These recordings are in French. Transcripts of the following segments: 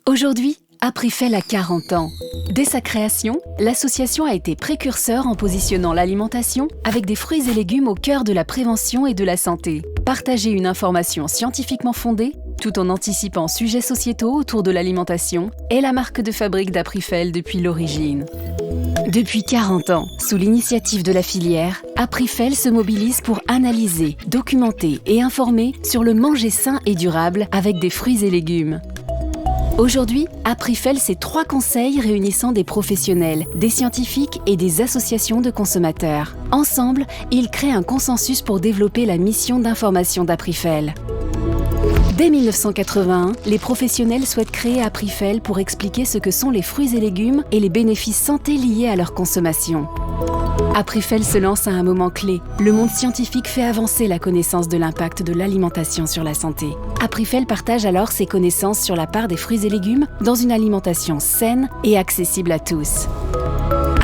Aujourd'hui, Aprifel a 40 ans. Dès sa création, l'association a été précurseur en positionnant l'alimentation avec des fruits et légumes au cœur de la prévention et de la santé. Partager une information scientifiquement fondée, tout en anticipant sujets sociétaux autour de l'alimentation, est la marque de fabrique d'Aprifel depuis l'origine. Depuis 40 ans, sous l'initiative de la filière, Aprifel se mobilise pour analyser, documenter et informer sur le manger sain et durable avec des fruits et légumes. Aujourd'hui, Aprifel, c'est 3 conseils réunissant des professionnels, des scientifiques et des associations de consommateurs. Ensemble, ils créent un consensus pour développer la mission d'information d'Aprifel. Dès 1981, les professionnels souhaitent créer Aprifel pour expliquer ce que sont les fruits et légumes et les bénéfices santé liés à leur consommation. Aprifel se lance à un moment clé. Le monde scientifique fait avancer la connaissance de l'impact de l'alimentation sur la santé. Aprifel partage alors ses connaissances sur la part des fruits et légumes dans une alimentation saine et accessible à tous.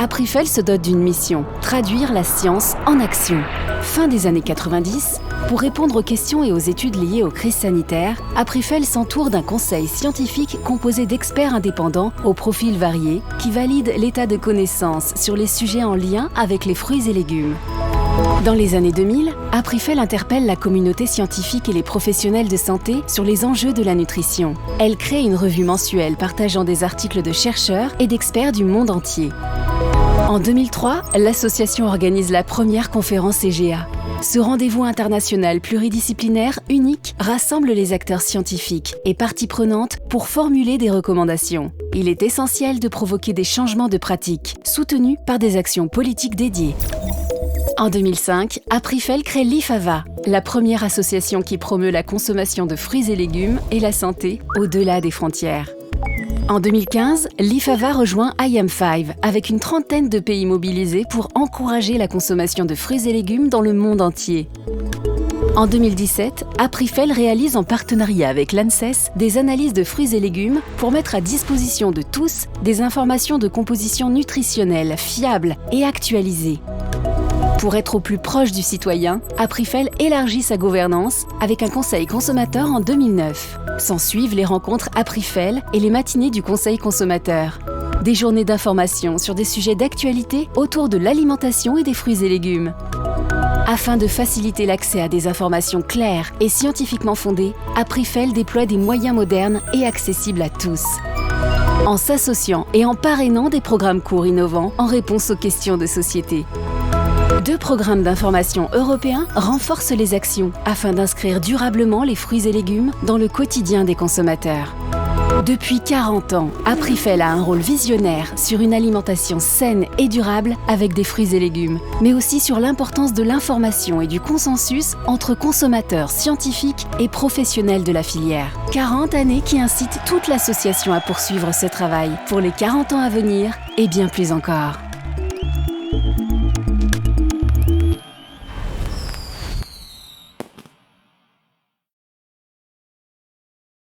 Aprifel se dote d'une mission, traduire la science en action. Fin des années 90, pour répondre aux questions et aux études liées aux crises sanitaires, Aprifel s'entoure d'un conseil scientifique composé d'experts indépendants aux profils variés qui valident l'état de connaissance sur les sujets en lien avec les fruits et légumes. Dans les années 2000, Aprifel interpelle la communauté scientifique et les professionnels de santé sur les enjeux de la nutrition. Elle crée une revue mensuelle partageant des articles de chercheurs et d'experts du monde entier. En 2003, l'association organise la première conférence EGA. Ce rendez-vous international pluridisciplinaire unique rassemble les acteurs scientifiques et parties prenantes pour formuler des recommandations. Il est essentiel de provoquer des changements de pratiques, soutenus par des actions politiques dédiées. En 2005, Aprifel crée l'IFAVA, la première association qui promeut la consommation de fruits et légumes et la santé au-delà des frontières. En 2015, l'IFAVA rejoint IAM5 avec une trentaine de pays mobilisés pour encourager la consommation de fruits et légumes dans le monde entier. En 2017, Aprifel réalise en partenariat avec l'ANSES des analyses de fruits et légumes pour mettre à disposition de tous des informations de composition nutritionnelle fiables et actualisées. Pour être au plus proche du citoyen, Aprifel élargit sa gouvernance avec un conseil consommateur en 2009. S'ensuivent les rencontres Aprifel et les matinées du conseil consommateur. Des journées d'information sur des sujets d'actualité autour de l'alimentation et des fruits et légumes. Afin de faciliter l'accès à des informations claires et scientifiquement fondées, Aprifel déploie des moyens modernes et accessibles à tous. En s'associant et en parrainant des programmes courts innovants en réponse aux questions de société. 2 programmes d'information européens renforcent les actions afin d'inscrire durablement les fruits et légumes dans le quotidien des consommateurs. Depuis 40 ans, Aprifel a un rôle visionnaire sur une alimentation saine et durable avec des fruits et légumes, mais aussi sur l'importance de l'information et du consensus entre consommateurs scientifiques et professionnels de la filière. 40 années qui incitent toute l'association à poursuivre ce travail pour les 40 ans à venir et bien plus encore.